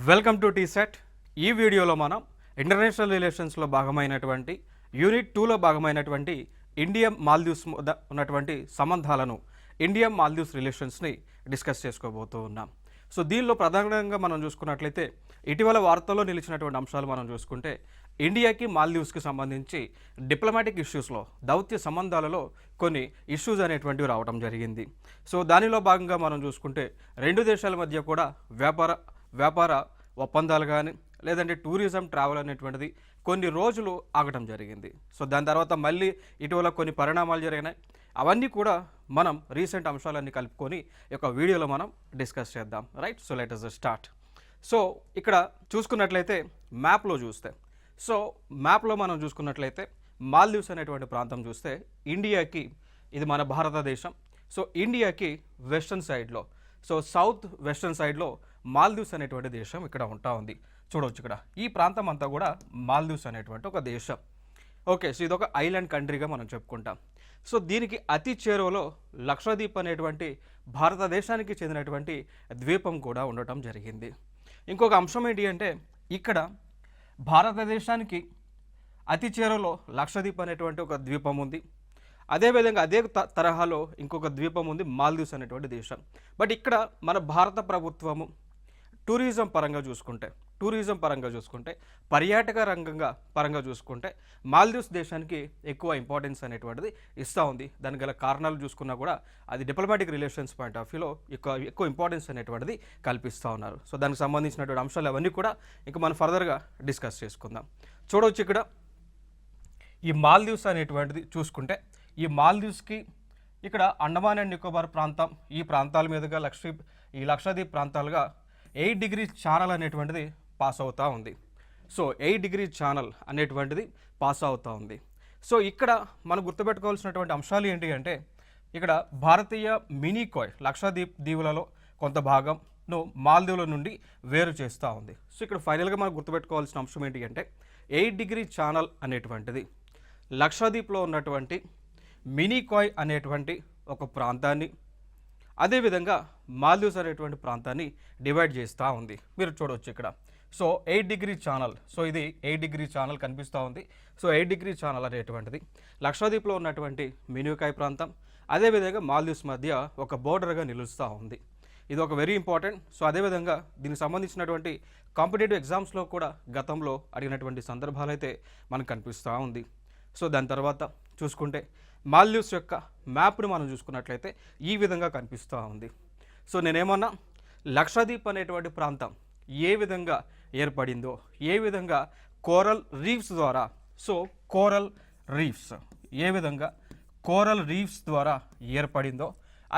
Welcome to టీసెట్. ఈ వీడియోలో మనం ఇంటర్నేషనల్ రిలేషన్స్లో భాగమైనటువంటి యూనిట్ 2లో భాగమైనటువంటి ఇండియా మాల్దీవ్స్ ఉన్నటువంటి సంబంధాలను ఇండియా మాల్దీవ్స్ రిలేషన్స్ని డిస్కస్ చేసుకోబోతూ ఉన్నాం. సో దీనిలో ప్రధానంగా మనం చూసుకున్నట్లయితే ఇటీవల వార్తల్లో నిలిచినటువంటి అంశాలు మనం చూసుకుంటే ఇండియాకి మాల్దీవ్స్కి సంబంధించి డిప్లొమాటిక్ ఇష్యూస్లో దౌత్య సంబంధాలలో కొన్ని ఇష్యూస్ అనేటువంటివి రావడం జరిగింది. సో దానిలో భాగంగా మనం చూసుకుంటే రెండు దేశాల మధ్య కూడా వ్యాపార ఒప్పందాలు కానీ లేదంటే టూరిజం ట్రావెల్ అనేటువంటిది కొన్ని రోజులు ఆగటం జరిగింది. సో దాని తర్వాత మళ్ళీ ఇటీవల కొన్ని పరిణామాలు జరిగినాయి. అవన్నీ కూడా మనం రీసెంట్ అంశాలన్నీ కలుపుకొని ఒక వీడియోలో మనం డిస్కస్ చేద్దాం. Right, so let us start. So ఇక్కడ చూసుకున్నట్లయితే మ్యాప్లో మనం చూసుకున్నట్లయితే మాల్దీవ్స్ అనేటువంటి ప్రాంతం చూస్తే ఇండియాకి ఇది మన భారతదేశం. సో ఇండియాకి వెస్టర్న్ సైడ్లో, సో సౌత్ వెస్టర్న్ సైడ్లో మాల్దీవ్స్ అనేటువంటి దేశం ఇక్కడ ఉంటా ఉంది. చూడవచ్చు ఇక్కడ ఈ ప్రాంతం అంతా కూడా మాల్దీవ్స్ అనేటువంటి ఒక దేశం. ఓకే, సో ఇది ఒక ఐలాండ్ కంట్రీగా మనం చెప్పుకుంటాం. సో దీనికి అతి చేరువలో లక్షద్వీప్ అనేటువంటి భారతదేశానికి చెందినటువంటి ద్వీపం కూడా ఉండటం జరిగింది. ఇంకొక అంశం ఏంటి అంటే ఇక్కడ భారతదేశానికి అతి చేరువలో లక్షద్వీప్ అనేటువంటి ఒక ద్వీపం ఉంది. అదేవిధంగా అదే తరహాలో ఇంకొక ద్వీపం ఉంది మాల్దీవ్స్ అనేటువంటి దేశం. బట్ ఇక్కడ మన భారత ప్రభుత్వము టూరిజం పరంగా చూసుకుంటే పర్యాటక పరంగా చూసుకుంటే మాల్దీవ్స్ దేశానికి ఎక్కువ ఇంపార్టెన్స్ అనేటువంటిది ఇస్తూ ఉంది. దానికి గల కారణాలు చూసుకున్నా కూడా అది డిప్లొమాటిక్ రిలేషన్స్ పాయింట్ ఆఫ్ వ్యూలో ఎక్కువ ఇంపార్టెన్స్ అనేటువంటిది కల్పిస్తూ ఉన్నారు. సో దానికి సంబంధించినటువంటి అంశాలు అవన్నీ కూడా ఇంకా మనం ఫర్దర్గా డిస్కస్ చేసుకుందాం. చూడవచ్చు ఇక్కడ ఈ మాల్దీవ్స్ అనేటువంటిది చూసుకుంటే ఈ మాల్దీవ్స్కి ఇక్కడ అండమాన్ అండ్ నికోబార్ ప్రాంతం, ఈ ప్రాంతాల మీదుగా లక్షద్వీప్ ప్రాంతాలుగా 8 డిగ్రీ ఛానల్ అనేటువంటిది పాస్ అవుతూ ఉంది. సో 8 డిగ్రీ ఛానల్ అనేటువంటిది పాస్ అవుతూ ఉంది. సో ఇక్కడ మనం గుర్తుపెట్టుకోవాల్సినటువంటి అంశాలు ఏంటి అంటే ఇక్కడ భారతీయ మినీకాయ్ లక్షద్వీప్ దీవులలో కొంత భాగంను మాల్దీవుల నుండి వేరు చేస్తూ ఉంది. సో ఇక్కడ ఫైనల్గా మనం గుర్తుపెట్టుకోవాల్సిన అంశం ఏంటి అంటే 8 డిగ్రీ ఛానల్ అనేటువంటిది లక్షద్వీప్లో ఉన్నటువంటి మినీకాయ్ అనేటువంటి ఒక ప్రాంతాన్ని, అదేవిధంగా మాల్దీవ్స్ అనేటువంటి ప్రాంతాన్ని డివైడ్ చేస్తూ ఉంది. మీరు చూడవచ్చు ఇక్కడ. సో 8 డిగ్రీ ఛానల్, సో ఇది 8 డిగ్రీ ఛానల్ కనిపిస్తూ ఉంది. సో 8 డిగ్రీ ఛానల్ అనేటువంటిది లక్షద్వీప్లో ఉన్నటువంటి మినీకాయ్ ప్రాంతం, అదేవిధంగా మాల్దీవ్స్ మధ్య ఒక బోర్డర్గా నిలుస్తూ ఉంది. ఇది ఒక వెరీ ఇంపార్టెంట్. సో అదేవిధంగా దీనికి సంబంధించినటువంటి కాంపిటేటివ్ ఎగ్జామ్స్లో కూడా గతంలో అడిగినటువంటి సందర్భాలు అయితే మనకు కనిపిస్తూ ఉంది. సో దాని తర్వాత చూసుకుంటే మాల్దీవ్స్ యొక్క మ్యాప్ను మనం చూసుకున్నట్లయితే ఈ విధంగా కనిపిస్తూ ఉంది. సో నేనేమన్నా లక్షద్వీప్ అనేటువంటి ప్రాంతం ఏ విధంగా ఏర్పడిందో, ఏ విధంగా కోరల్ రీఫ్స్ ద్వారా, సో కోరల్ రీఫ్స్ ద్వారా ఏర్పడిందో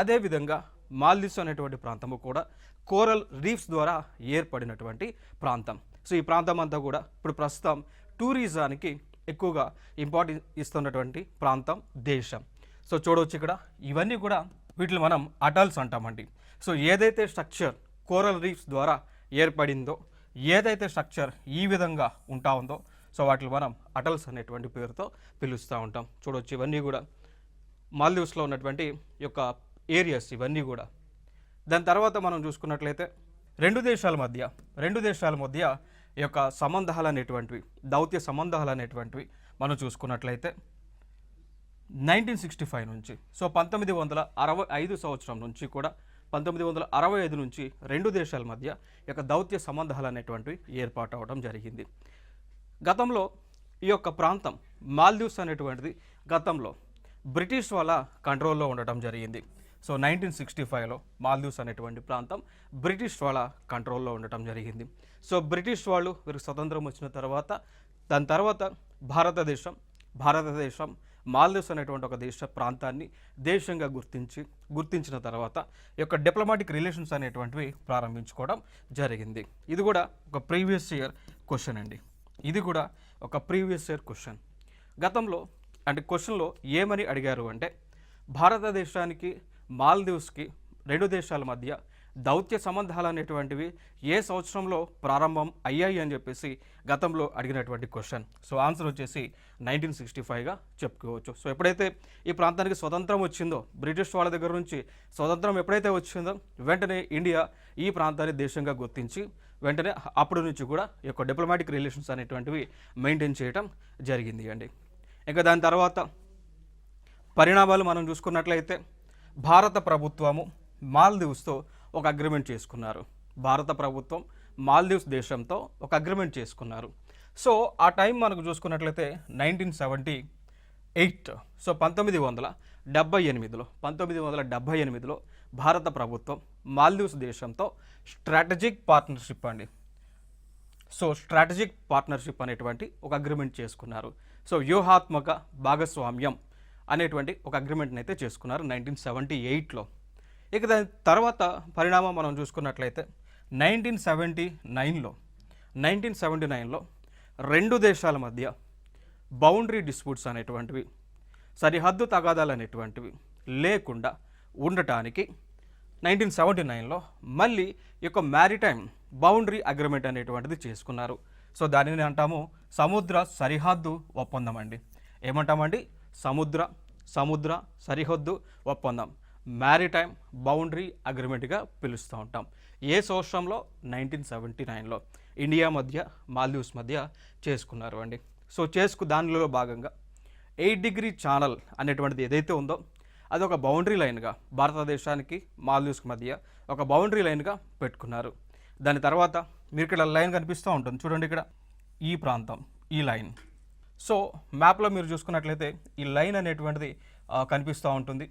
అదేవిధంగా మాల్దీవ్స్ అనేటువంటి ప్రాంతము కూడా కోరల్ రీఫ్స్ ద్వారా ఏర్పడినటువంటి ప్రాంతం. సో ఈ ప్రాంతం అంతా కూడా ఇప్పుడు ప్రస్తుతం టూరిజానికి ఎక్కువగా ఇంపార్టెన్స్ ఇస్తున్నటువంటి ప్రాంతం, దేశం. సో చూడవచ్చు ఇక్కడ ఇవన్నీ కూడా వీటిని మనం అటల్స్ అంటామండి. సో ఏదైతే స్ట్రక్చర్ కోరల్ రీఫ్స్ ద్వారా ఏర్పడిందో, ఏదైతే స్ట్రక్చర్ ఈ విధంగా ఉంటా ఉందో, సో వాటిని మనం అటల్స్ అనేటువంటి పేరుతో పిలుస్తూ ఉంటాం. చూడవచ్చు ఇవన్నీ కూడా మాల్దీవ్స్లో ఉన్నటువంటి యొక్క ఏరియాస్ ఇవన్నీ కూడా. దాని తర్వాత మనం చూసుకున్నట్లయితే రెండు దేశాల మధ్య ఈ యొక్క సంబంధాలు అనేటువంటివి, దౌత్య సంబంధాలు అనేటువంటివి మనం చూసుకున్నట్లయితే 1965 నుంచి, సో 1965 సంవత్సరం నుంచి కూడా 1965 నుంచి రెండు దేశాల మధ్య ఈ యొక్క దౌత్య సంబంధాలు అనేటువంటివి ఏర్పాటు అవడం జరిగింది. గతంలో ఈ యొక్క ప్రాంతం మాల్దీవ్స్ అనేటువంటిది గతంలో బ్రిటిష్ వాళ్ళ కంట్రోల్లో ఉండటం జరిగింది. సో 1965లో మాల్దీవ్స్ అనేటువంటి ప్రాంతం బ్రిటిష్ వాళ్ళ కంట్రోల్లో ఉండటం జరిగింది. సో బ్రిటిష్ వాళ్ళు వీరికి స్వతంత్రం వచ్చిన తర్వాత దాని తర్వాత భారతదేశం మాల్దీవ్స్ అనేటువంటి ఒక ప్రాంతాన్ని దేశంగా గుర్తించిన తర్వాత ఈ యొక్క డిప్లొమాటిక్ రిలేషన్స్ అనేటువంటివి ప్రారంభించుకోవడం జరిగింది. ఇది కూడా ఒక ప్రీవియస్ ఇయర్ క్వశ్చన్ అండి. గతంలో అంటే క్వశ్చన్లో ఏమని అడిగారు అంటే భారతదేశానికి మాల్దీవ్స్కి రెండు దేశాల మధ్య దౌత్య సంబంధాలు అనేటువంటివి ఏ సంవత్సరంలో ప్రారంభం అయ్యాయి అని చెప్పేసి గతంలో అడిగినటువంటి క్వశ్చన్. సో ఆన్సర్ వచ్చేసి 1965గా చెప్పుకోవచ్చు. సో ఎప్పుడైతే ఈ ప్రాంతానికి స్వతంత్రం వచ్చిందో, బ్రిటిష్ వాళ్ళ దగ్గర నుంచి స్వతంత్రం ఎప్పుడైతే వచ్చిందో వెంటనే ఇండియా ఈ ప్రాంతాన్ని దేశంగా గుర్తించి వెంటనే అప్పటి నుంచి కూడా ఈ యొక్క డిప్లొమాటిక్ రిలేషన్స్ అనేటువంటివి మెయింటైన్ చేయటం జరిగింది అండి. ఇంకా దాని తర్వాత పరిణామాలు మనం చూసుకున్నట్లయితే భారత ప్రభుత్వము మాల్దీవ్స్తో ఒక అగ్రిమెంట్ చేసుకున్నారు. భారత ప్రభుత్వం మాల్దీవ్స్ దేశంతో ఒక అగ్రిమెంట్ చేసుకున్నారు. సో ఆ టైం మనకు చూసుకున్నట్లయితే 1978, సో 1978లో భారత ప్రభుత్వం మాల్దీవ్స్ దేశంతో స్ట్రాటజిక్ పార్ట్నర్షిప్ అండి, సో స్ట్రాటజిక్ పార్ట్నర్షిప్ అనేటువంటి ఒక అగ్రిమెంట్ చేసుకున్నారు. సో వ్యూహాత్మక భాగస్వామ్యం అనేటువంటి ఒక అగ్రిమెంట్ని అయితే చేసుకున్నారు 1978లో. ఇక దాని తర్వాత పరిణామం మనం చూసుకున్నట్లయితే 1979లో రెండు దేశాల మధ్య బౌండరీ డిస్ప్యూట్స్ అనేటువంటివి, సరిహద్దు తగాదాలు అనేటువంటివి లేకుండా ఉండటానికి 1979లో మళ్ళీ ఈ యొక్క మ్యారిటైమ్ బౌండరీ అగ్రిమెంట్ అనేటువంటిది చేసుకున్నారు. సో దానిని అంటాము సముద్ర సరిహద్దు ఒప్పందం అండి. ఏమంటామండి? సముద్ర సరిహద్దు ఒప్పందం, మ్యారిటైమ్ బౌండరీ అగ్రిమెంట్గా పిలుస్తూ ఉంటాం. ఏ సంవత్సరంలో? 1979లో ఇండియా మధ్య మాల్దీవ్స్ మధ్య చేసుకున్నారు అండి. సో దానిలో భాగంగా 8 డిగ్రీ ఛానల్ అనేటువంటిది ఏదైతే ఉందో అది ఒక బౌండరీ లైన్గా భారతదేశానికి మాల్దీవ్స్కి మధ్య ఒక బౌండరీ లైన్గా పెట్టుకున్నారు. దాని తర్వాత మీరు ఇక్కడ లైన్ కనిపిస్తూ ఉంటుంది చూడండి, ఇక్కడ ఈ ప్రాంతం, ఈ లైన్. సో మ్యాప్లో మీరు చూసుకున్నట్లయితే ఈ లైన్ అనేటువంటిది కనిపిస్తూ ఉంటుంది.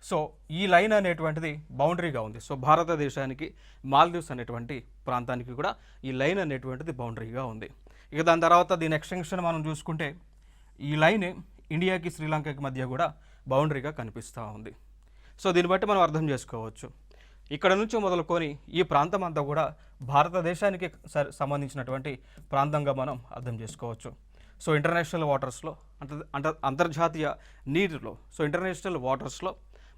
సో ఈ లైన్ అనేటువంటిది బౌండరీగా ఉంది. సో భారతదేశానికి మాల్దీవ్స్ అనేటువంటి ప్రాంతానికి కూడా ఈ లైన్ అనేటువంటిది బౌండరీగా ఉంది. ఇక దాని తర్వాత దీని ఎక్స్టెన్షన్ మనం చూసుకుంటే ఈ లైన్ ఇండియాకి శ్రీలంకకి మధ్య కూడా బౌండరీగా కనిపిస్తూ ఉంది. సో దీన్ని బట్టి మనం అర్థం చేసుకోవచ్చు, ఇక్కడ నుంచి మొదలుకొని ఈ ప్రాంతం అంతా కూడా భారతదేశానికి సంబంధించినటువంటి ప్రాంతంగా మనం అర్థం చేసుకోవచ్చు. సో ఇంటర్నేషనల్ వాటర్స్లో అంతర్జాతీయ నీటిలో, సో ఇంటర్నేషనల్ వాటర్స్లో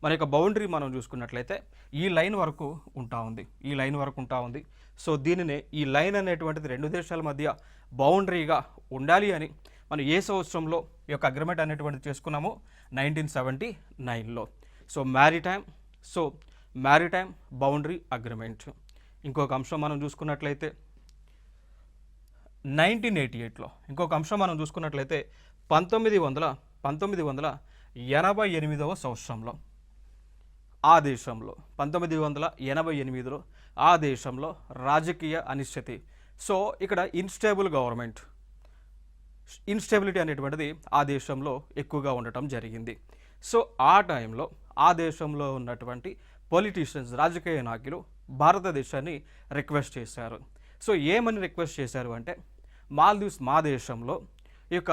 మన యొక్క బౌండరీ మనం చూసుకున్నట్లయితే ఈ లైన్ వరకు ఉంటా ఉంది. సో దీనినే ఈ లైన్ అనేటువంటిది రెండు దేశాల మధ్య బౌండరీగా ఉండాలి అని మనం ఏ సంవత్సరంలో ఈ యొక్క అగ్రిమెంట్ అనేటువంటిది చేసుకున్నామో 1979లో. So maritime boundary agreement. ఇంకొక అంశం మనం చూసుకున్నట్లయితే 1988లో 1988వ సంవత్సరంలో ఆ దేశంలో 1988లో ఆ దేశంలో రాజకీయ అనిశ్చితి, సో ఇక్కడ ఇన్స్టెబిలిటీ అనేటువంటిది ఆ దేశంలో ఎక్కువగా ఉండటం జరిగింది. సో ఆ టైంలో ఆ దేశంలో ఉన్నటువంటి పొలిటీషియన్స్, రాజకీయ నాయకులు భారతదేశాన్ని రిక్వెస్ట్ చేశారు. సో ఏమని రిక్వెస్ట్ చేశారు అంటే, మాల్దీవ్స్ మా దేశంలో ఈ యొక్క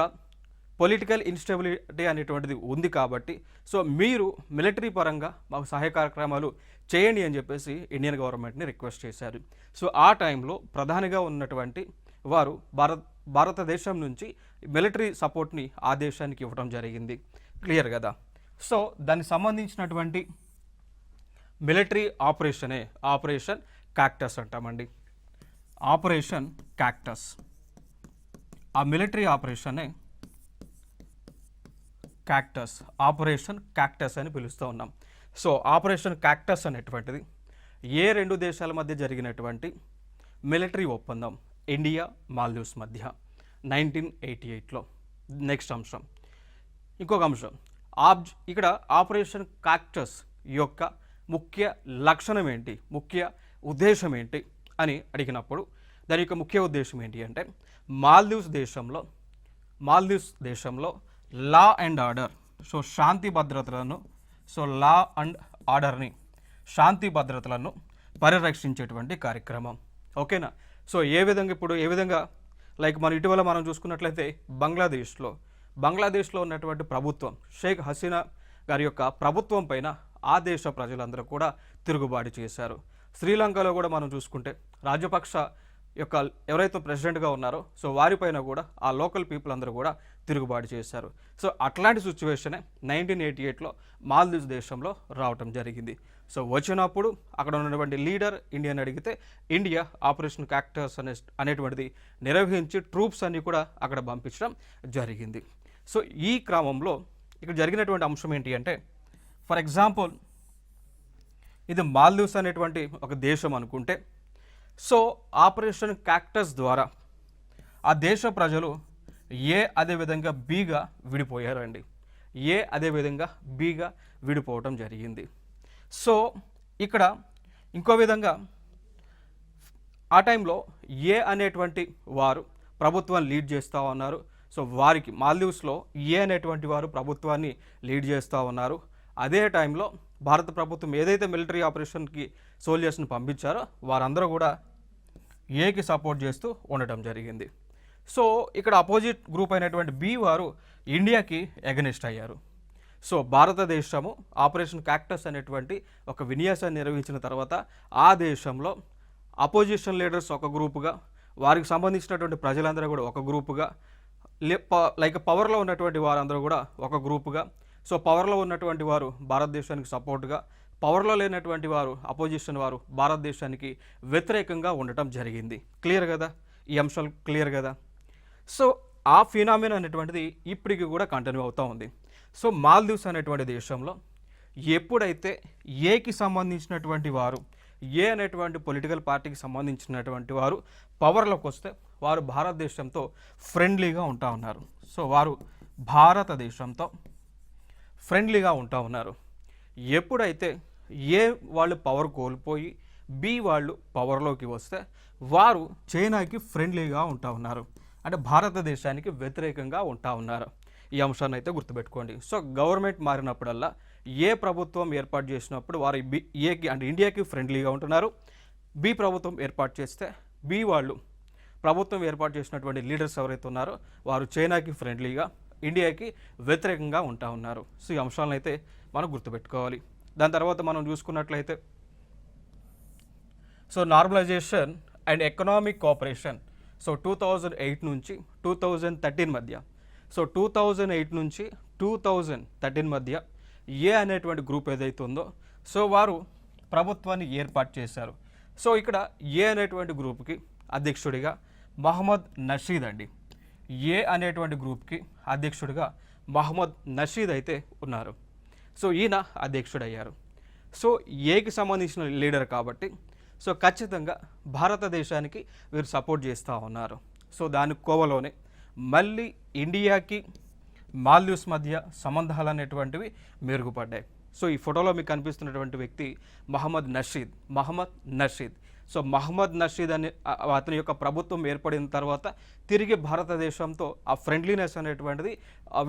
పొలిటికల్ ఇన్స్టెబిలిటీ అనేటువంటిది ఉంది కాబట్టి సో మీరు మిలిటరీ పరంగా మాకు సహాయ కార్యక్రమాలు చేయండి అని చెప్పేసి ఇండియన్ గవర్నమెంట్ని రిక్వెస్ట్ చేశారు. సో ఆ టైంలో ప్రధానిగా ఉన్నటువంటి వారు భారతదేశం నుంచి మిలిటరీ సపోర్ట్ని ఆ దేశానికి ఇవ్వడం జరిగింది. క్లియర్ కదా? సో దానికి సంబంధించినటువంటి మిలిటరీ ఆపరేషన్ క్యాక్టస్ అంటామండి. ఆపరేషన్ క్యాక్టస్, ఆ మిలిటరీ ఆపరేషన్ క్యాక్టస్ అని పిలుస్తూ ఉన్నాం. సో ఆపరేషన్ క్యాక్టస్ అనేటువంటిది ఏ రెండు దేశాల మధ్య జరిగినటువంటి మిలిటరీ ఒప్పందం ఇండియా మాల్దీవ్స్ మధ్య 1988లో. నెక్స్ట్ అంశం, ఇంకొక అంశం, ఇక్కడ ఆపరేషన్ క్యాక్టస్ యొక్క ముఖ్య లక్షణం ఏంటి, ముఖ్య ఉద్దేశం ఏంటి అని అడిగినప్పుడు దాని యొక్క ముఖ్య ఉద్దేశం ఏంటి అంటే, మాల్దీవ్స్ దేశంలో లా అండ్ ఆర్డర్, సో శాంతి భద్రతలను, సో లా అండ్ ఆర్డర్ని, శాంతి భద్రతలను పరిరక్షించేటువంటి కార్యక్రమం. ఓకేనా? సో ఏ విధంగా లైక్ మన ఇటీవల మనం చూసుకున్నట్లయితే బంగ్లాదేశ్లో ఉన్నటువంటి ప్రభుత్వం, షేక్ హసీనా గారి యొక్క ప్రభుత్వం పైన ఆ దేశ ప్రజలందరూ కూడా తిరుగుబాటు చేశారు. శ్రీలంకలో కూడా మనం చూసుకుంటే రాజపక్ష యొక్క ఎవరైతే ప్రెసిడెంట్గా ఉన్నారో సో వారిపైన కూడా ఆ లోకల్ పీపుల్ అందరూ కూడా తిరుగుబాటు చేశారు. సో అట్లాంటి సిచ్యువేషనే 1988లో మాల్దీవ్స్ దేశంలో రావటం జరిగింది. సో వచ్చినప్పుడు అక్కడ ఉన్నటువంటి లీడర్ ఇండియాని అడిగితే ఇండియా ఆపరేషన్ క్యాక్టస్ అనేటువంటిది నిర్వహించి ట్రూప్స్ అన్ని కూడా అక్కడ పంపించడం జరిగింది. సో ఈ క్రమంలో ఇక్కడ జరిగినటువంటి అంశం ఏంటి అంటే, ఫర్ ఎగ్జాంపుల్ ఇది మాల్దీవ్స్ అనేటువంటి ఒక దేశం అనుకుంటే సో ఆపరేషన్ క్యాక్టస్ ద్వారా ఆ దేశ ప్రజలు అదేవిధంగా బీగా విడిపోయారండి. అదేవిధంగా బీగా విడిపోవటం జరిగింది. సో ఇక్కడ ఇంకో విధంగా ఆ టైంలో అనేటువంటి వారు ప్రభుత్వాన్ని లీడ్ చేస్తూ ఉన్నారు. సో వారికి మాల్దీవ్స్లో అనేటువంటి వారు ప్రభుత్వాన్ని లీడ్ చేస్తూ ఉన్నారు. అదే టైంలో భారత ప్రభుత్వం ఏదైతే మిలిటరీ ఆపరేషన్కి సోల్జర్స్ని పంపించారో వారందరూ కూడా ఏకి సపోర్ట్ చేస్తూ ఉండటం జరిగింది. సో ఇక్కడ అపోజిట్ గ్రూప్ అయినటువంటి బి వారు ఇండియాకి ఎగనిస్ట్ అయ్యారు. సో భారతదేశము ఆపరేషన్ క్యాక్టస్ అనేటువంటి ఒక విన్యాసాన్ని నిర్వహించిన తర్వాత ఆ దేశంలో అపోజిషన్ లీడర్స్ ఒక గ్రూపుగా, వారికి సంబంధించినటువంటి ప్రజలందరూ కూడా ఒక గ్రూపుగా, లైక్ పవర్లో ఉన్నటువంటి వారందరూ కూడా ఒక గ్రూపుగా, సో పవర్లో ఉన్నటువంటి వారు భారతదేశానికి సపోర్ట్గా, పవర్లో లేనటువంటి వారు అపోజిషన్ వారు భారతదేశానికి వ్యతిరేకంగా ఉండటం జరిగింది. క్లియర్ కదా? ఈ అంశాలు క్లియర్ కదా? సో ఆ ఫినామినా అనేటువంటిది ఇప్పటికి కూడా కంటిన్యూ అవుతూ ఉంది. సో మాల్దీవ్స్ అనేటువంటి దేశంలో ఎప్పుడైతే ఏకి సంబంధించినటువంటి వారు, అనేటువంటి పొలిటికల్ పార్టీకి సంబంధించినటువంటి వారు పవర్లోకి వస్తే వారు భారతదేశంతో ఫ్రెండ్లీగా ఉంటా ఉన్నారు. సో వారు భారతదేశంతో ఫ్రెండ్లీగా ఉంటా ఉన్నారు. ఎప్పుడైతే వాళ్ళు పవర్ కోల్పోయి బి వాళ్ళు పవర్లోకి వస్తే వారు చైనాకి ఫ్రెండ్లీగా ఉంటా ఉన్నారు, అంటే భారతదేశానికి వ్యతిరేకంగా ఉంటా ఉన్నారు. ఈ అంశాన్ని అయితే గుర్తుపెట్టుకోండి. సో గవర్నమెంట్ మారినప్పుడల్లా ప్రభుత్వం ఏర్పాటు చేసినప్పుడు వారు ఏకి అంటే ఇండియాకి ఫ్రెండ్లీగా ఉంటున్నారు. బి ప్రభుత్వం ఏర్పాటు చేస్తే బి వాళ్ళు ప్రభుత్వం ఏర్పాటు చేసినటువంటి లీడర్స్ ఎవరైతే ఉన్నారో వారు చైనాకి ఫ్రెండ్లీగా, ఇండియాకి వ్యతిరేకంగా ఉంటా ఉన్నారు. సో ఈ అంశాలను అయితే మనం గుర్తుపెట్టుకోవాలి. దాని తర్వాత మనం చూసుకున్నట్లయితే so normalization and economic cooperation. So 2008 నుంచి 2013 మధ్య, సో 2008 నుంచి 2013 మధ్య అనేటువంటి గ్రూప్ ఏదైతే ఉందో సో వారు ప్రభుత్వాన్ని ఏర్పాటు చేశారు. సో ఇక్కడ అనేటువంటి గ్రూప్కి అధ్యక్షుడిగా మహమ్మద్ నషీద్ అండి. అనేటువంటి గ్రూప్కి అధ్యక్షుడిగా మహమ్మద్ నషీద్ అయితే ఉన్నారు. సో ఈయన అధ్యక్షుడయ్యారు. సో ఏకి సంబంధించిన లీడర్ కాబట్టి సో ఖచ్చితంగా భారతదేశానికి వీరు సపోర్ట్ చేస్తూ ఉన్నారు. సో దాని కోవలోనే మళ్ళీ ఇండియాకి మాల్దీవ్స్ మధ్య సంబంధాలు అనేటువంటివి మెరుగుపడ్డాయి. సో ఈ ఫోటోలో మీకు కనిపిస్తున్నటువంటి వ్యక్తి మహమ్మద్ నషీద్. సో మహమ్మద్ నషీద్ అనే అతని యొక్క ప్రభుత్వం ఏర్పడిన తర్వాత తిరిగి భారతదేశంతో ఆ ఫ్రెండ్లీనెస్ అనేటువంటిది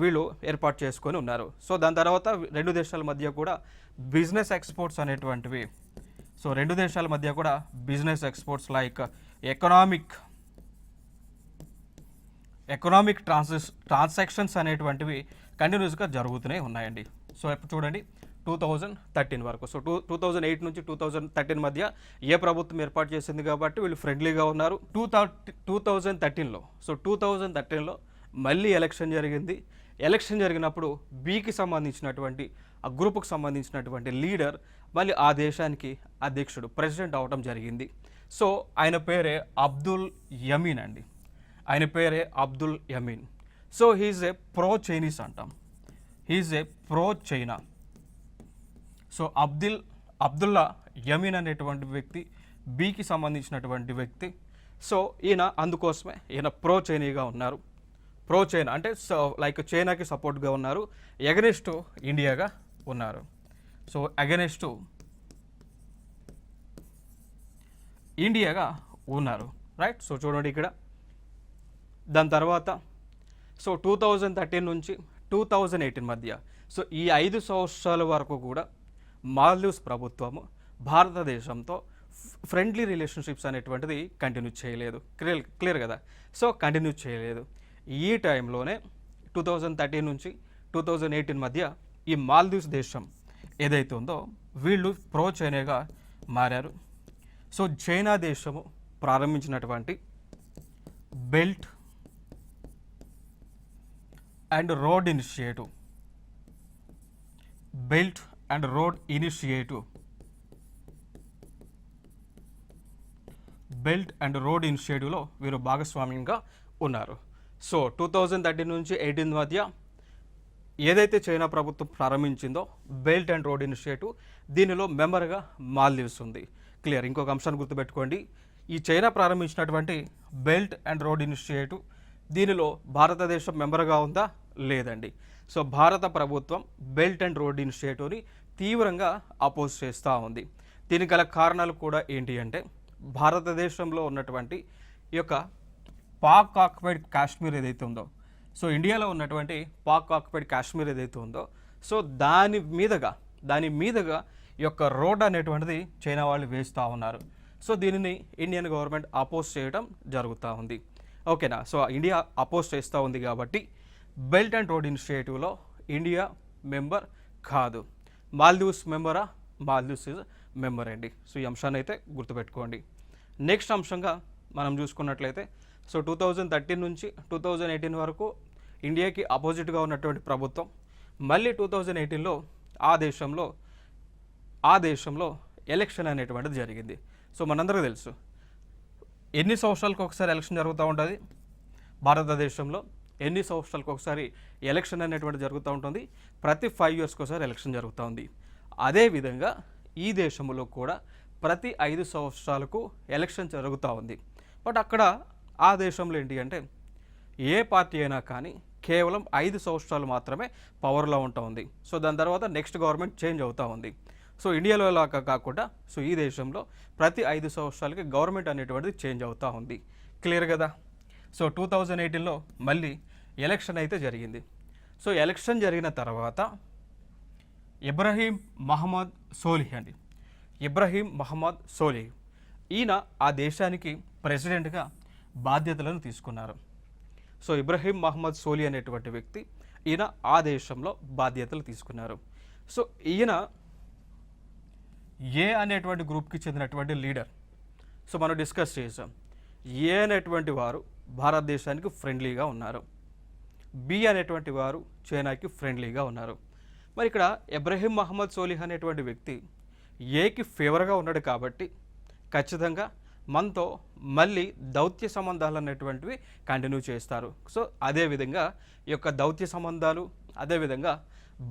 వీళ్ళు ఏర్పాటు చేసుకొని ఉన్నారు. సో దాని తర్వాత రెండు దేశాల మధ్య కూడా బిజినెస్ ఎక్స్పోర్ట్స్ అనేటువంటివి, సో రెండు దేశాల మధ్య కూడా business exports like economic transactions అనేటువంటివి కంటిన్యూస్గా జరుగుతూనే ఉన్నాయండి. సో ఇప్పుడు చూడండి 2013 వరకు, సో 2008 నుంచి 2013 మధ్య ప్రభుత్వం ఏర్పాటు చేసింది కాబట్టి వీళ్ళు ఫ్రెండ్లీగా ఉన్నారు. 2013లో సో 2013లో మళ్ళీ ఎలక్షన్ జరిగింది. ఎలక్షన్ జరిగినప్పుడు బీకి సంబంధించినటువంటి ఆ గ్రూప్కి సంబంధించినటువంటి లీడర్ మళ్ళీ ఆ దేశానికి అధ్యక్షుడు ప్రెసిడెంట్ అవడం జరిగింది. సో ఆయన పేరే అబ్దుల్ యమీన్ అండి. ఆయన పేరే Abdul Yameen. So he is a pro Chinese అంటాం, he is a pro China. So Abdulla Yameen అనేటువంటి వ్యక్తి బీకి సంబంధించినటువంటి వ్యక్తి. సో అందుకోసమే ఈయన ప్రో చైనీగా ఉన్నారు. ప్రో చైనా అంటే లైక్ చైనాకి సపోర్ట్గా ఉన్నారు, ఎగనెస్ట్ ఇండియాగా ఉన్నారు. సో అగెనెస్ట్ ఇండియాగా ఉన్నారు, రైట్. సో చూడండి ఇక్కడ. దాని తర్వాత సో 2013 నుంచి 2018 మధ్య, సో ఈ 5 సంవత్సరాల వరకు కూడా మాల్దీవ్స్ ప్రభుత్వము భారతదేశంతో ఫ్రెండ్లీ రిలేషన్షిప్స్ అనేటువంటిది కంటిన్యూ చేయలేదు. క్లియర్ కదా? సో కంటిన్యూ చేయలేదు. ఈ టైంలోనే 2013 నుంచి 2018 మధ్య ఈ మాల్దీవ్స్ దేశం ఏదైతే ఉందో వీళ్ళు ప్రో చైనాగా మారారు. సో చైనా దేశము ప్రారంభించినటువంటి belt and road initiative, belt and road ఇనిషియేటివ్లో వీరు భాగస్వామ్యంగా ఉన్నారు. సో 2013 నుంచి 18 మధ్య ఏదైతే చైనా ప్రభుత్వం ప్రారంభించిందో బెల్ట్ అండ్ రోడ్ ఇనిషియేటివ్, దీనిలో మెంబర్గా మాల్దీవ్స్ ఉంది. క్లియర్. ఇంకొక అంశాన్ని గుర్తుపెట్టుకోండి, ఈ చైనా ప్రారంభించినటువంటి బెల్ట్ అండ్ రోడ్ ఇనిషియేటివ్ దీనిలో భారతదేశం మెంబర్గా ఉందా? లేదండి. సో భారత ప్రభుత్వం బెల్ట్ అండ్ రోడ్ ఇనిషియేటివ్ని తీవ్రంగా అపోజ్ చేస్తూ ఉంది. దీనికి గల కారణాలు కూడా ఏంటి అంటే, భారతదేశంలో ఉన్నటువంటి ఈ యొక్క పాక్ ఆక్యుపైడ్ కాశ్మీర్ ఏదైతే ఉందో, సో ఇండియాలో ఉన్నటువంటి పాక్ ఆక్యుపైడ్ కాశ్మీర్ ఏదైతే ఉందో, సో దాని మీదగా ఈ యొక్క రోడ్ అనేటువంటిది చైనా వాళ్ళు వేస్తూ ఉన్నారు. సో దీనిని ఇండియన్ గవర్నమెంట్ అపోజ్ చేయడం జరుగుతూ ఉంది. ఓకేనా? సో ఇండియా అపోజ్ చేస్తూ ఉంది కాబట్టి బెల్ట్ అండ్ రోడ్ ఇనిషియేటివ్లో ఇండియా మెంబర్ కాదు. మాల్దీవ్స్ మెంబరా? మాల్దీవ్స్ ఇస్ మెంబర్ అండి. సో ఈ అంశాన్ని అయితే గుర్తుపెట్టుకోండి. నెక్స్ట్ అంశంగా మనం చూసుకున్నట్లయితే, సో 2013 నుంచి 2018 వరకు ఇండియాకి అపోజిట్గా ఉన్నటువంటి ప్రభుత్వం మళ్ళీ 2018లో ఆ దేశంలో ఎలక్షన్ అనేటువంటిది జరిగింది. సో మనందరికీ తెలుసు ఎన్ని సంవత్సరాలకు ఒకసారి ఎలక్షన్ జరుగుతూ ఉంటుంది భారతదేశంలో, ఎన్ని సంవత్సరాలకు ఒకసారి ఎలక్షన్ అనేటువంటి జరుగుతూ ఉంటుంది, ప్రతి 5 ఇయర్స్కి ఒకసారి ఎలక్షన్ జరుగుతూ ఉంది. అదేవిధంగా ఈ దేశంలో కూడా ప్రతి 5 సంవత్సరాలకు ఎలక్షన్ జరుగుతూ ఉంది. బట్ అక్కడ ఆ దేశంలో ఏంటి అంటే, ఏ పార్టీ అయినా కానీ కేవలం 5 సంవత్సరాలు మాత్రమే పవర్లో ఉంటా ఉంది. సో దాని తర్వాత నెక్స్ట్ గవర్నమెంట్ చేంజ్ అవుతూ ఉంది. సో ఇండియాలో లాగా కాకుండా సో ఈ దేశంలో ప్రతి 5 సంవత్సరాలకి గవర్నమెంట్ అనేటువంటిది చేంజ్ అవుతూ ఉంది. క్లియర్ కదా? సో 2018లో మళ్ళీ ఎలక్షన్ అయితే జరిగింది. సో ఎలక్షన్ జరిగిన తర్వాత ఇబ్రహీం మహమ్మద్ సోలిహ్ అండి, ఇబ్రహీం మహమ్మద్ సోలిహ్ ఈయన ఆ దేశానికి ప్రెసిడెంట్గా బాధ్యతలను తీసుకున్నారు. సో ఇబ్రహీం మహమ్మద్ సోలి అనేటువంటి వ్యక్తి ఈయన ఆ దేశంలో బాధ్యతలు తీసుకున్నారు. సో ఈయన ఏ అనేటువంటి గ్రూప్కి చెందినటువంటి లీడర్. సో మనం డిస్కస్ చేసాం. ఏ అనేటువంటి వారు భారతదేశానికి ఫ్రెండ్లీగా ఉన్నారు, బి అనేటువంటి వారు చైనాకి ఫ్రెండ్లీగా ఉన్నారు. మరి ఇక్కడ ఇబ్రహీం మహమ్మద్ సోలిహ్ అనేటువంటి వ్యక్తి ఏకి ఫేవర్గా ఉన్నాడు కాబట్టి ఖచ్చితంగా మనతో మళ్ళీ దౌత్య సంబంధాలు అనేటువంటివి కంటిన్యూ చేస్తారు. సో అదేవిధంగా ఈ యొక్క దౌత్య సంబంధాలు, అదేవిధంగా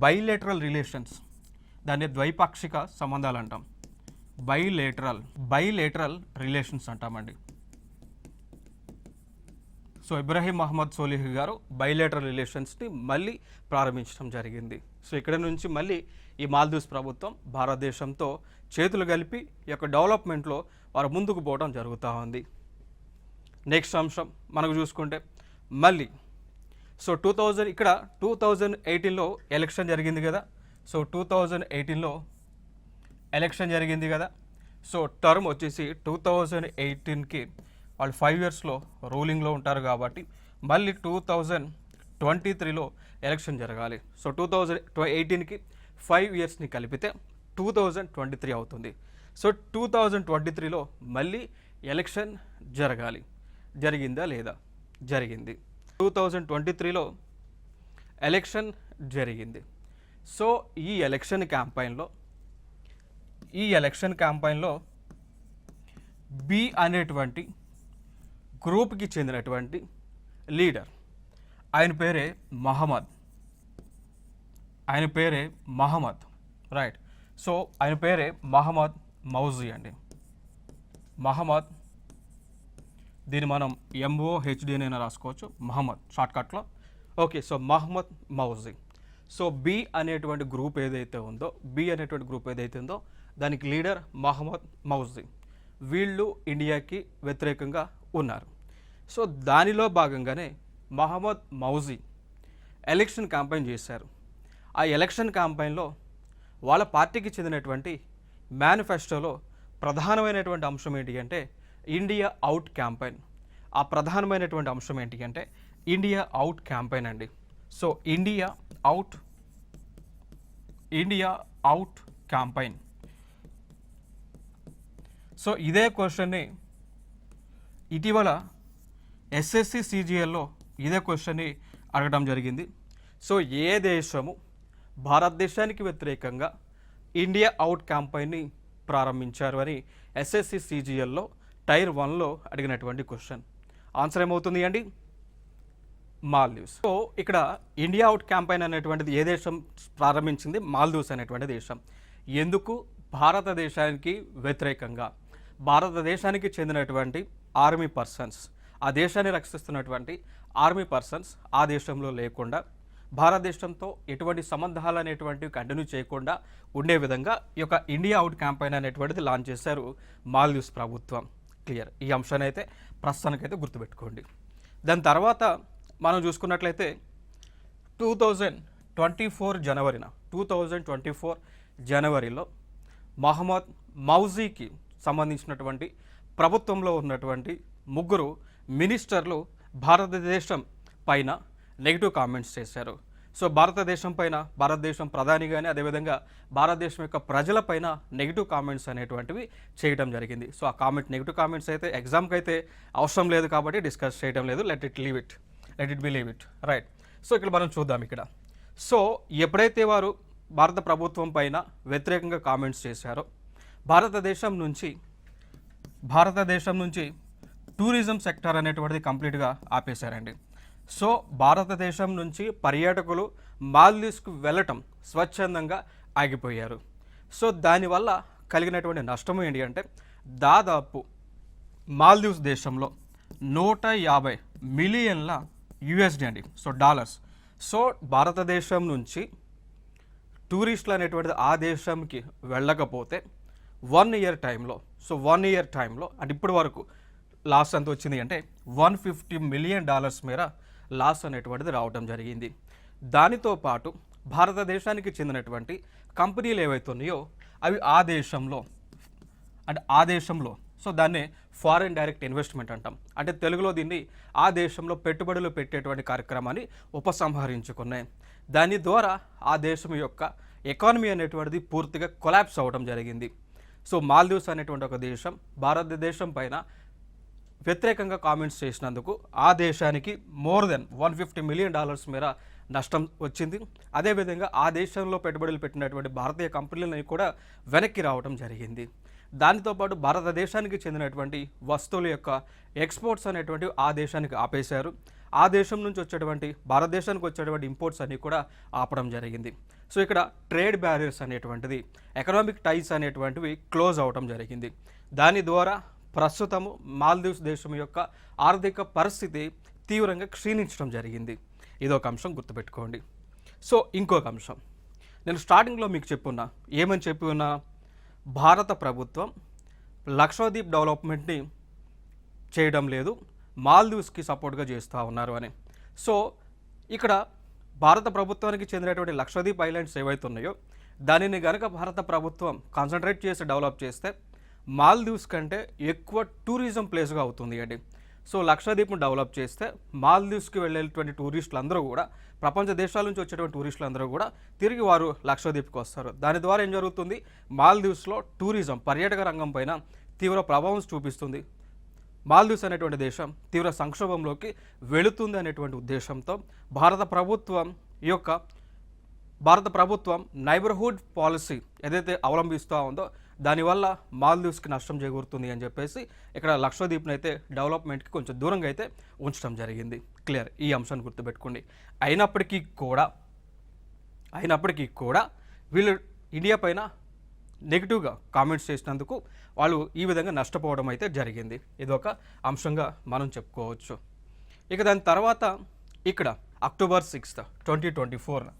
బైలేటరల్ రిలేషన్స్, దాన్ని ద్వైపాక్షిక సంబంధాలు అంటాం. బైలేటరల్ రిలేషన్స్ అంటామండి. సో ఇబ్రహీం మహమ్మద్ సోలిహ్ గారు బైలేటరల్ రిలేషన్స్ని మళ్ళీ ప్రారంభించడం జరిగింది. సో ఇక్కడ నుంచి మళ్ళీ ఈ మాల్దీవ్స్ ప్రభుత్వం భారతదేశంతో చేతులు కలిపి ఈ యొక్క డెవలప్మెంట్లో వారు ముందుకు పోవడం జరుగుతూ ఉంది. నెక్స్ట్ అంశం మనకు చూసుకుంటే మళ్ళీ సో 2018లో ఎలక్షన్ జరిగింది కదా. సో 2018లో ఎలక్షన్ జరిగింది కదా. సో టర్మ్ వచ్చేసి 2018కి వాళ్ళు 5 ఇయర్స్లో రూలింగ్లో ఉంటారు కాబట్టి మళ్ళీ 2023లో ఎలక్షన్ జరగాలి. సో 2018కి 5 ఇయర్స్ని కలిపితే 2023 అవుతుంది. సో 2023లో మళ్ళీ ఎలక్షన్ జరగాలి. జరిగిందా లేదా? జరిగింది. 2023లో ఎలక్షన్ జరిగింది. సో ఈ ఎలక్షన్ క్యాంపైన్లో బి అనేటువంటి గ్రూప్కి చెందినటువంటి లీడర్, ఆయన పేరే మహమ్మద్, రైట్. సో ఆయన పేరే మహమ్మద్ మౌజీ అండి. మహమ్మద్, దీన్ని మనం MOHD అయినా రాసుకోవచ్చు, మహమ్మద్ షార్ట్కట్లో. Okay, so Mohammed Muizzu. So B అనేటువంటి గ్రూప్ ఏదైతే ఉందో దానికి లీడర్ మహమ్మద్ మౌజీ. వీళ్ళు ఇండియాకి వ్యతిరేకంగా ఉన్నారు. సో దానిలో భాగంగానే మహమ్మద్ మౌజీ ఎలక్షన్ క్యాంపెయిన్ చేశారు. ఆ ఎలక్షన్ క్యాంపెయిన్లో వాళ్ళ పార్టీకి చెందినటువంటి మేనిఫెస్టోలో ప్రధానమైనటువంటి అంశం ఏంటి అంటే ఇండియా అవుట్ క్యాంపెయిన్. ఆ ప్రధానమైనటువంటి అంశం ఏంటి అంటే ఇండియా అవుట్ క్యాంపెయిన్ అండి. So India out campaign. So ఇదే క్వశ్చన్ని ఇటీవల SSC CGLలో ఇదే క్వశ్చన్ని అడగడం జరిగింది. సో ఏ దేశము భారతదేశానికి వ్యతిరేకంగా ఇండియా అవుట్ క్యాంపెయిన్ని ప్రారంభించారు అని SSC CGLలో టైర్ 1లో అడిగినటువంటి క్వశ్చన్. ఆన్సర్ ఏమవుతుంది అండి? మాల్దీవ్స్. సో ఇక్కడ ఇండియా అవుట్ క్యాంపెయిన్ అనేటువంటిది ఏ దేశం ప్రారంభించింది? మాల్దీవ్స్ అనేటువంటి దేశం. ఎందుకు? భారతదేశానికి వ్యతిరేకంగా. భారతదేశానికి చెందినటువంటి ఆర్మీ పర్సన్స్, ఆ దేశాన్ని రక్షిస్తున్నటువంటి ఆర్మీ పర్సన్స్ ఆ దేశంలో లేకుండా భారతదేశంతో ఎటువంటి సంబంధాలు అనేటువంటివి కంటిన్యూ చేయకుండా ఉండే విధంగా ఈ యొక్క ఇండియా అవుట్ క్యాంపెయిన్ అనేటువంటిది లాంచ్ చేశారు మాల్దీవ్స్ ప్రభుత్వం. క్లియర్. ఈ అంశాన్ని అయితే ప్రస్తుతానికైతే గుర్తుపెట్టుకోండి. దాని తర్వాత మనం చూసుకున్నట్లయితే 2024 జనవరిలో మహమ్మద్ మౌజీకి సంబంధించినటువంటి ప్రభుత్వంలో ఉన్నటువంటి ముగ్గురు మినిస్టర్లు భారతదేశం పైన నెగిటివ్ కామెంట్స్ చేశారు. సో భారతదేశం పైన, భారతదేశం ప్రధాని కానీ అదేవిధంగా భారతదేశం యొక్క ప్రజలపైన నెగిటివ్ కామెంట్స్ అనేటువంటివి చేయడం జరిగింది. సో ఆ నెగిటివ్ కామెంట్స్ అయితే ఎగ్జామ్కి అయితే అవసరం లేదు కాబట్టి డిస్కస్ చేయడం లేదు. Let it be leave it right. So ఇక్కడ మనం చూద్దాం. ఇక్కడ సో ఎప్పుడైతే వారు భారత ప్రభుత్వం పైన వ్యతిరేకంగా కామెంట్స్ చేశారో భారతదేశం నుంచి టూరిజం సెక్టర్ అనేటువంటిది కంప్లీట్గా ఆపేశారండి. సో భారతదేశం నుంచి పర్యాటకులు మాల్దీవ్స్కు వెళ్ళటం స్వచ్ఛందంగా ఆగిపోయారు. సో దానివల్ల కలిగినటువంటి నష్టం ఏంటి అంటే దాదాపు మాల్దీవ్స్ దేశంలో 150 మిలియన్ల యుఎస్డి అండి. So dollars. సో భారతదేశం నుంచి టూరిస్టులు అనేటువంటిది ఆ దేశంకి వెళ్ళకపోతే 1 ఇయర్ టైంలో అంటే ఇప్పటి వరకు లాస్ ఎంత వచ్చింది అంటే $150 మిలియన్ మేర లాస్ అనేటువంటిది రావడం జరిగింది. దానితో పాటు భారతదేశానికి చెందినటువంటి కంపెనీలు ఏవైతే ఉన్నాయో అవి ఆ దేశంలో సో దాన్నే ఫారెన్ డైరెక్ట్ ఇన్వెస్ట్మెంట్ అంటాం. అంటే తెలుగులో దీన్ని ఆ దేశంలో పెట్టుబడులు పెట్టేటువంటి కార్యక్రమాన్ని ఉపసంహరించుకున్నాయి. దాని ద్వారా ఆ దేశం యొక్క ఎకానమీ అనేటువంటిది పూర్తిగా కొలాప్స్ అవ్వడం జరిగింది. సో మాల్దీవ్స్ అనేటువంటి ఒక దేశం భారతదేశం పైన వ్యతిరేకంగా కామెంట్స్ చేసినందుకు ఆ దేశానికి మోర్ దెన్ $150 మిలియన్ మేర నష్టం వచ్చింది. అదేవిధంగా ఆ దేశంలో పెట్టుబడులు పెట్టినటువంటి భారతీయ కంపెనీలని కూడా వెనక్కి రావడం జరిగింది. దానితో పాటు భారతదేశానికి చెందినటువంటి వస్తువుల యొక్క ఎక్స్పోర్ట్స్ అనేటువంటివి ఆ దేశానికి ఆపేశారు. ఆ దేశం నుంచి వచ్చేటువంటి భారతదేశానికి వచ్చేటువంటి ఇంపోర్ట్స్ అన్నీ కూడా ఆపడం జరిగింది. సో ఇక్కడ ట్రేడ్ బ్యారియర్స్ అనేటువంటిది, ఎకనామిక్ టైస్ అనేటువంటివి క్లోజ్ అవడం జరిగింది. దాని ద్వారా ప్రస్తుతము మాల్దీవ్స్ దేశం యొక్క ఆర్థిక పరిస్థితి తీవ్రంగా క్షీణించడం జరిగింది. ఇదొక అంశం గుర్తుపెట్టుకోండి. సో ఇంకొక అంశం నేను స్టార్టింగ్లో మీకు చెప్పి ఉన్నా భారత ప్రభుత్వం లక్షద్వీప్ డెవలప్మెంట్ని చేయడం లేదు, మాల్దీవ్స్కి సపోర్ట్గా చేస్తూ ఉన్నారు అని. సో ఇక్కడ భారత ప్రభుత్వానికి చెందినటువంటి లక్షద్వీప్ ఐలాండ్స్ ఏవైతే ఉన్నాయో దానిని కనుక భారత ప్రభుత్వం కాన్సన్ట్రేట్ చేసి డెవలప్ చేస్తే మాల్దీవ్స్ కంటే ఎక్కువ టూరిజం ప్లేస్గా అవుతుంది అండి. సో లక్షద్వీప్ను డెవలప్ చేస్తే మాల్దీవ్స్కి వెళ్ళేటువంటి టూరిస్టులు అందరూ కూడా, ప్రపంచ దేశాల నుంచి వచ్చేటువంటి టూరిస్టులు అందరూ కూడా తిరిగి వారు లక్షద్వీప్కి వస్తారు. దాని ద్వారా ఏం జరుగుతుంది, మాల్దీవ్స్లో టూరిజం పర్యాటక రంగం పైన తీవ్ర ప్రభావం చూపిస్తుంది. మాల్దీవ్స్ అనేటువంటి దేశం తీవ్ర సంక్షోభంలోకి వెళుతుంది అనేటువంటి ఉద్దేశంతో భారత ప్రభుత్వం నైబర్హుడ్ పాలసీ ఏదైతే అవలంబిస్తూ ఉందో దానివల్ల మాల్దీవ్స్కి నష్టం చేకూరుతుంది అని చెప్పేసి ఇక్కడ లక్షద్వీప్ని అయితే డెవలప్మెంట్కి కొంచెం దూరంగా అయితే ఉంచడం జరిగింది. క్లియర్. ఈ అంశాన్ని గుర్తుపెట్టుకోండి. అయినప్పటికీ కూడా వీళ్ళు ఇండియా పైన నెగిటివ్గా కామెంట్స్ చేసినందుకు వాళ్ళు ఈ విధంగా నష్టపోవడం అయితే జరిగింది. ఇదొక అంశంగా మనం చెప్పుకోవచ్చు. ఇక దాని తర్వాత ఇక్కడ October 6, 2024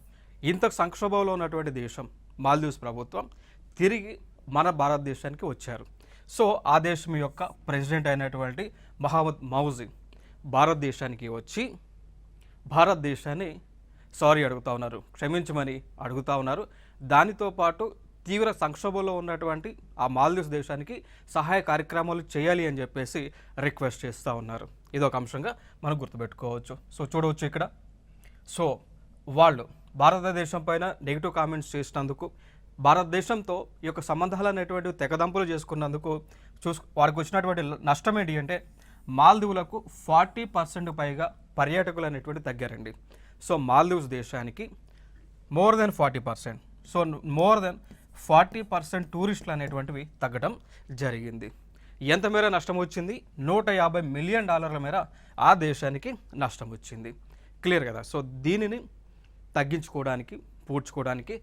ఇంత సంక్షోభంలో ఉన్నటువంటి దేశం మాల్దీవ్స్ ప్రభుత్వం తిరిగి మన భారతదేశానికి వచ్చారు. సో ఆ దేశం యొక్క ప్రెసిడెంట్ అయినటువంటి మహమ్మద్ మౌజీ భారతదేశానికి వచ్చి భారతదేశాన్ని క్షమించమని అడుగుతూ ఉన్నారు. దానితో పాటు తీవ్ర సంక్షోభంలో ఉన్నటువంటి ఆ మాల్దీవ్స్ దేశానికి సహాయ కార్యక్రమాలు చేయాలి అని చెప్పేసి రిక్వెస్ట్ చేస్తూ ఉన్నారు. ఇదొక అంశంగా మనం గుర్తుపెట్టుకోవచ్చు. సో చూడవచ్చు ఇక్కడ. సో వాళ్ళు భారతదేశం పైన నెగిటివ్ కామెంట్స్ చేసినందుకు, భారతదేశంతో ఈ యొక్క సంబంధాలు అనేటువంటి తెగదంపులు చేసుకున్నందుకు వారికి వచ్చినటువంటి నష్టం ఏంటి అంటే మాల్దీవులకు 40% పైగా పర్యాటకులు అనేటువంటి తగ్గారండి. సో మాల్దీవ్స్ దేశానికి మోర్ దెన్ 40% టూరిస్టులు అనేటువంటివి తగ్గడం జరిగింది. ఎంత మేర నష్టం వచ్చింది? $150 మిలియన్ మేర ఆ దేశానికి నష్టం వచ్చింది. క్లియర్ కదా. సో దీనిని తగ్గించుకోవడానికి పూడ్చుకోవడానికి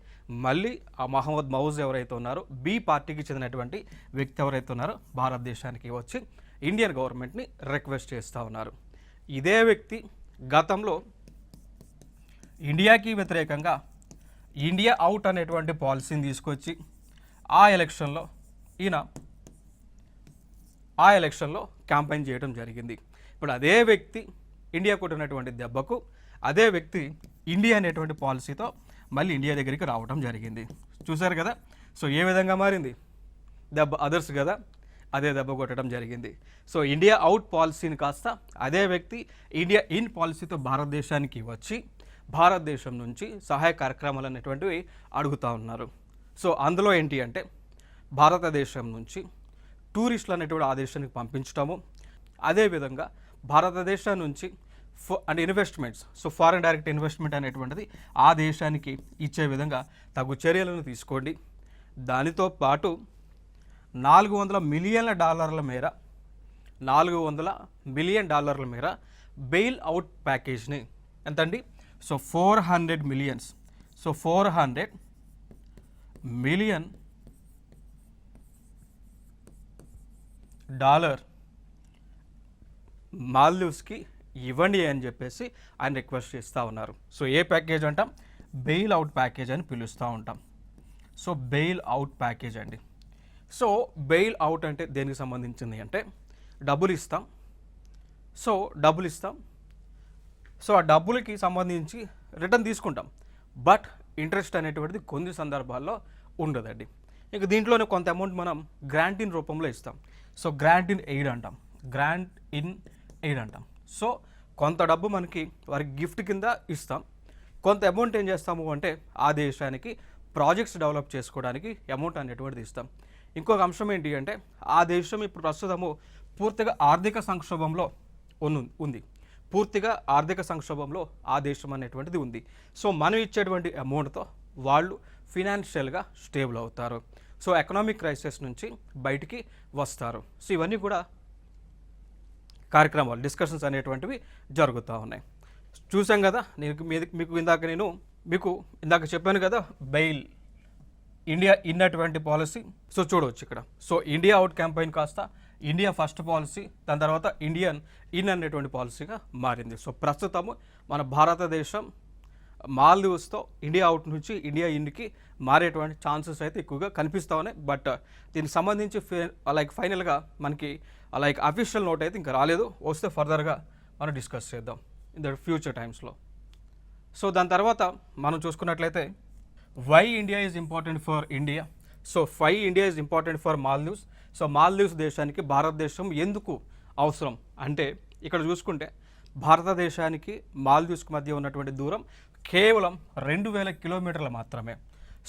మళ్ళీ ఆ మహమ్మద్ మౌజ్ ఎవరైతే ఉన్నారో బి పార్టీకి చెందినటువంటి వ్యక్తి ఎవరైతే ఉన్నారో భారతదేశానికి వచ్చి ఇండియన్ గవర్నమెంట్ని రిక్వెస్ట్ చేస్తూ ఉన్నారు. ఇదే వ్యక్తి గతంలో ఇండియాకి వ్యతిరేకంగా ఇండియా అవుట్ అనేటువంటి పాలసీని తీసుకొచ్చి ఆ ఎలక్షన్లో క్యాంపెయిన్ చేయడం జరిగింది. ఇప్పుడు అదే వ్యక్తి ఇండియా కొట్టినటువంటి దెబ్బకు అదే వ్యక్తి ఇండియా అనేటువంటి పాలసీతో మళ్ళీ ఇండియా దగ్గరికి రావడం జరిగింది. చూశారు కదా. సో ఏ విధంగా మారింది దెబ్బ, అదర్స్ కదా, అదే దెబ్బ కొట్టడం జరిగింది. సో ఇండియా అవుట్ పాలసీని కాస్త అదే వ్యక్తి ఇండియా ఇన్ పాలసీతో భారతదేశానికి వచ్చి భారతదేశం నుంచి సహాయ కార్యక్రమాలు అనేటువంటివి అడుగుతూ ఉన్నారు. సో అందులో ఏంటి అంటే భారతదేశం నుంచి టూరిస్టులు అనేటువంటి ఆ దేశానికి పంపించడము, అదేవిధంగా భారతదేశం నుంచి and investments, so foreign direct investment అనేటువంటిది ఆ దేశానికి ఇచ్చే విధంగా తగు చర్యలను తీసుకోండి. దానితో పాటు $400 మిలియన్ మేర బెయిల్ అవుట్ ప్యాకేజ్ని ఎంతండి, సో $400 మిలియన్స్, సో $400 మిలియన్ మాల్దీవ్స్కి ఇవ్వండి అని చెప్పేసి ఆయన రిక్వెస్ట్ చేస్తూ ఉన్నారు. సో ఏ ప్యాకేజ్ అంటాం, బెయిల్ అవుట్ ప్యాకేజ్ అని పిలుస్తూ ఉంటాం. సో బెయిల్ అవుట్ ప్యాకేజ్ అండి. సో బెయిల్ అవుట్ అంటే దేనికి సంబంధించింది అంటే డబ్బులు ఇస్తాం. సో ఆ డబ్బులకి సంబంధించి రిటర్న్ తీసుకుంటాం, బట్ ఇంట్రెస్ట్ అనేటువంటిది కొన్ని సందర్భాల్లో ఉండదండి. ఇక దీంట్లోనే కొంత అమౌంట్ మనం గ్రాంట్ ఇన్ రూపంలో ఇస్తాం. సో గ్రాంట్ ఇన్ ఎయిడ్ అంటాం. సో కొంత డబ్బు మనకి వారికి గిఫ్ట్ కింద ఇస్తాం, కొంత అమౌంట్ ఏం చేస్తాము అంటే ఆ దేశానికి ప్రాజెక్ట్స్ డెవలప్ చేసుకోవడానికి అమౌంట్ అనేటువంటిది ఇస్తాం. ఇంకొక అంశం ఏంటి అంటే ఆ దేశం ఇప్పుడు ప్రస్తుతము పూర్తిగా ఆర్థిక సంక్షోభంలో ఉంది. ఆ దేశం అనేటువంటిది ఉంది. సో మనం ఇచ్చేటువంటి అమౌంట్తో వాళ్ళు ఫినాన్షియల్గా స్టేబుల్ అవుతారు. సో ఎకనామిక్ క్రైసిస్ నుంచి బయటికి వస్తారు. సో ఇవన్నీ కూడా కార్యక్రమాలు, డిస్కషన్స్ అనేటువంటివి జరుగుతూ ఉన్నాయి. చూసాం కదా. మీకు ఇందాక చెప్పాను కదా, బెయిల్ ఇండియా ఇన్ అటువంటి పాలసీ. సో చూడవచ్చు ఇక్కడ. సో ఇండియా అవుట్ క్యాంపెయిన్ కాస్త ఇండియా ఫస్ట్ పాలసీ, దాని తర్వాత ఇండియన్ ఇన్ అనేటువంటి పాలసీగా మారింది. సో ప్రస్తుతము మన భారతదేశం మాల్దీవ్స్తో ఇండియా అవుట్ నుంచి ఇండియా ఇన్కి మారేటువంటి ఛాన్సెస్ అయితే ఎక్కువగా కనిపిస్తూ ఉన్నాయి. బట్ దీనికి సంబంధించి ఫైనల్గా మనకి అఫీషియల్ నోట్ అయితే ఇంకా రాలేదు. వస్తే ఫర్దర్గా మనం డిస్కస్ చేద్దాం ఇన్ ద ఫ్యూచర్ టైమ్స్లో. సో దాని తర్వాత మనం చూసుకున్నట్లయితే why India is important for India. So India is important for Maldives. So Maldives దేశానికి భారతదేశం ఎందుకు అవసరం అంటే ఇక్కడ చూసుకుంటే భారతదేశానికి మాల్దీవ్స్కి మధ్య ఉన్నటువంటి దూరం కేవలం 2000 కిలోమీటర్లు మాత్రమే.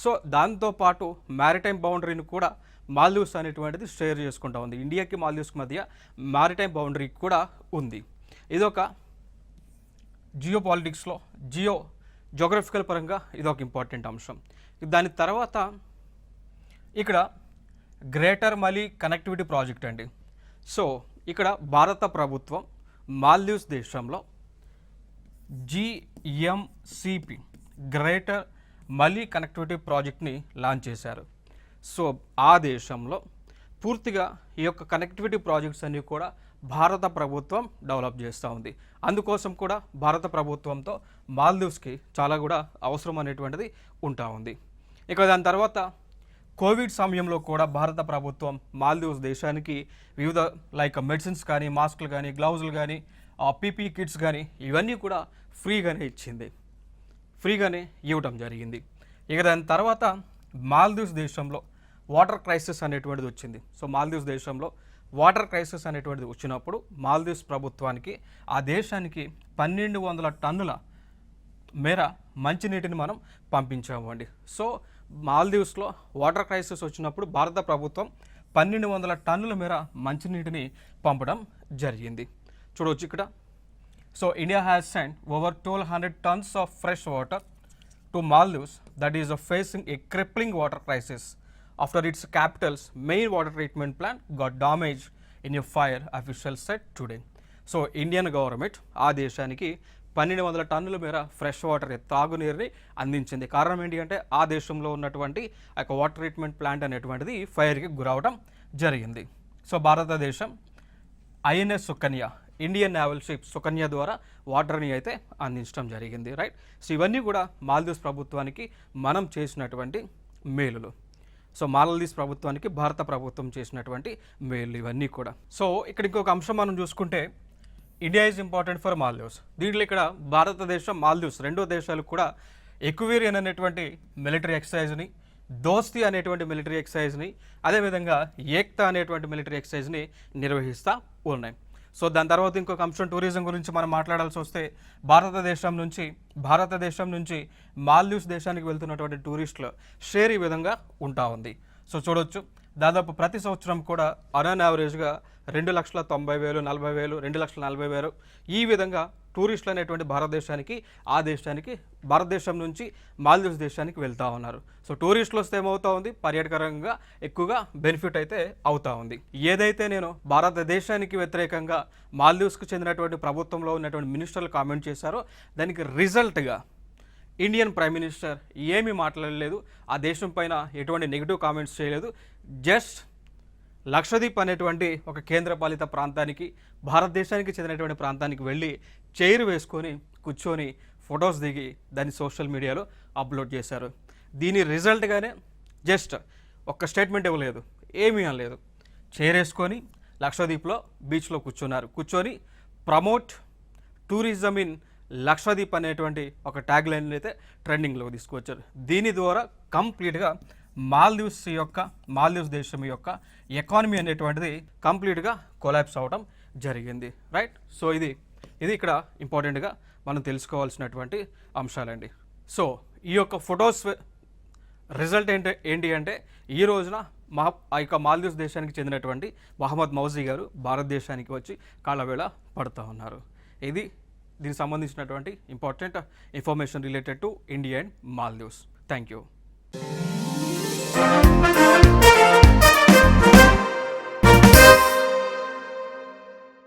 సో దాంతోపాటు మ్యారిటైమ్ బౌండరీని కూడా మాల్దీవ్స్ అనేటువంటిది షేర్ చేసుకుంటూ ఉంది. ఇండియాకి మాల్దీవ్స్కి మధ్య మ్యారిటైమ్ బౌండరీ కూడా ఉంది. ఇదొక జియోపాలిటిక్స్లో జోగ్రఫికల్ పరంగా ఇదొక ఇంపార్టెంట్ అంశం. దాని తర్వాత ఇక్కడ గ్రేటర్ మలీ కనెక్టివిటీ ప్రాజెక్ట్ అండి. సో ఇక్కడ భారత ప్రభుత్వం మాల్దీవ్స్ దేశంలో GMCP గ్రేటర్ మలీ కనెక్టివిటీ ప్రాజెక్ట్ని లాంచ్ చేశారు. సో ఆ దేశంలో పూర్తిగా ఈ యొక్క కనెక్టివిటీ ప్రాజెక్ట్స్ అన్నీ కూడా భారత ప్రభుత్వం డెవలప్ చేస్తూ ఉంది. అందుకోసం కూడా భారత ప్రభుత్వంతో మాల్దీవ్స్కి చాలా కూడా అవసరం అనేటువంటిది ఉంటా ఉంది. ఇక దాని తర్వాత కోవిడ్ సమయంలో కూడా భారత ప్రభుత్వం మాల్దీవ్స్ దేశానికి వివిధ మెడిసిన్స్ కానీ, మాస్కులు కానీ, గ్లౌజులు కానీ, PPE కిట్స్ కానీ ఇవన్నీ కూడా ఫ్రీగానే ఇవ్వడం జరిగింది. ఇక దాని తర్వాత మాల్దీవ్స్ దేశంలో వాటర్ క్రైసిస్ అనేటువంటిది వచ్చింది. సో మాల్దీవ్స్ దేశంలో వాటర్ క్రైసిస్ అనేటువంటిది వచ్చినప్పుడు మాల్దీవ్స్ ప్రభుత్వానికి ఆ దేశానికి 1200 టన్నుల మేర మంచినీటిని మనం పంపించాము అండి. సో మాల్దీవ్స్లో వాటర్ క్రైసిస్ వచ్చినప్పుడు భారత ప్రభుత్వం 1200 టన్నుల మేర మంచినీటిని పంపడం జరిగింది. చూడవచ్చు ఇక్కడ. So India has send over 1200 tons of fresh water to Maldives that is facing a crippling water crisis after its capital's main water treatment plant got damaged in a fire, officials said today. So Indian government ఆ దేశానికి 1200 టన్నుల మేర fresh water తాగునీరుని అందించింది. కారణం ఏంటి అంటే ఆ దేశంలో ఉన్నటువంటి ఆ యొక్క వాటర్ ట్రీట్మెంట్ ప్లాంట్ అనేటువంటిది ఫైర్కి గురవడం జరిగింది. సో భారతదేశం INS Sukanya, Indian naval ship Sukanya ద్వారా వాటర్ని అయితే అందించడం జరిగింది. రైట్. సో ఇవన్నీ కూడా మాల్దీవ్స్ ప్రభుత్వానికి మనం చేసినటువంటి మేలులు. సో మాల్దీవ్స్ ప్రభుత్వానికి భారత ప్రభుత్వం చేసినటువంటి మేలు ఇవన్నీ కూడా. సో ఇక్కడ ఇంకొక అంశం మనం చూసుకుంటే India is important for Maldives. దీంట్లో ఇక్కడ భారతదేశం మాల్దీవ్స్ రెండో దేశాలకు కూడా ఎక్వేరియన్ అనేటువంటి మిలిటరీ ఎక్సర్సైజ్ని, దోస్తీ అనేటువంటి మిలిటరీ ఎక్సర్సైజ్ని, అదేవిధంగా ఏక్తా అనేటువంటి మిలిటరీ ఎక్సర్సైజ్ని నిర్వహిస్తూ ఉన్నాయి. సో దాని తర్వాత ఇంకొక అంశం టూరిజం గురించి మనం మాట్లాడాల్సి వస్తే భారతదేశం నుంచి మాల్దీవ్స్ దేశానికి వెళ్తున్నటువంటి టూరిస్టుల షేర్ ఈ విధంగా ఉంటా ఉంది. సో చూడొచ్చు, దాదాపు ప్రతి సంవత్సరం కూడా ఆన్ యావరేజ్గా 2,90,000, 40,000, 2,40,000 ఈ విధంగా టూరిస్టులు అనేటువంటి భారతదేశం నుంచి మాల్దీవ్స్ దేశానికి వెళ్తూ ఉన్నారు. సో టూరిస్టులు వస్తే ఏమవుతా ఉంది, పర్యాటకరంగా ఎక్కువగా బెనిఫిట్ అయితే అవుతా ఉంది. ఏదైతే నేను భారతదేశానికి వ్యతిరేకంగా మాల్దీవ్స్కు చెందినటువంటి ప్రభుత్వంలో ఉన్నటువంటి మినిస్టర్లు కామెంట్ చేశారో దానికి రిజల్ట్గా ఇండియన్ ప్రైమ్ మినిస్టర్ ఏమీ మాట్లాడలేదు, ఆ దేశం పైన ఎటువంటి నెగిటివ్ కామెంట్స్ చేయలేదు. జస్ట్ లక్షద్వీప్ అనేటువంటి ఒక కేంద్రపాలిత ప్రాంతానికి, భారతదేశానికి చెందినటువంటి ప్రాంతానికి వెళ్ళి చైర్ వేసుకొని కూర్చొని ఫొటోస్ దిగి దాన్ని సోషల్ మీడియాలో అప్లోడ్ చేశారు. దీని రిజల్ట్గానే జస్ట్ ఒక్క స్టేట్మెంట్ ఇవ్వలేదు, ఏమీ అనలేదు. చైర్ వేసుకొని లక్షద్వీప్లో బీచ్లో కూర్చొని ప్రమోట్ టూరిజం ఇన్ లక్షద్వీప్ అనేటువంటి ఒక ట్యాగ్ లైన్ అయితే ట్రెండింగ్లో తీసుకొచ్చారు. దీని ద్వారా కంప్లీట్గా మాల్దీవ్స్ దేశం యొక్క ఎకానమీ అనేటువంటిది కంప్లీట్గా కొలాప్స్ అవడం జరిగింది. రైట్. సో ఇది ఇక్కడ ఇంపార్టెంట్గా మనం తెలుసుకోవాల్సినటువంటి అంశాలండి. సో ఈ యొక్క ఫొటోస్ రిజల్ట్ ఏంటి అంటే ఈ రోజున ఆ యొక్క మాల్దీవ్స్ దేశానికి చెందినటువంటి మహమ్మద్ మౌజీ గారు భారతదేశానికి వచ్చి కాళ్ళవేళ పడుతూ ఉన్నారు. దీనికి సంబంధించినటువంటి important information related to India and Maldives. Thank you.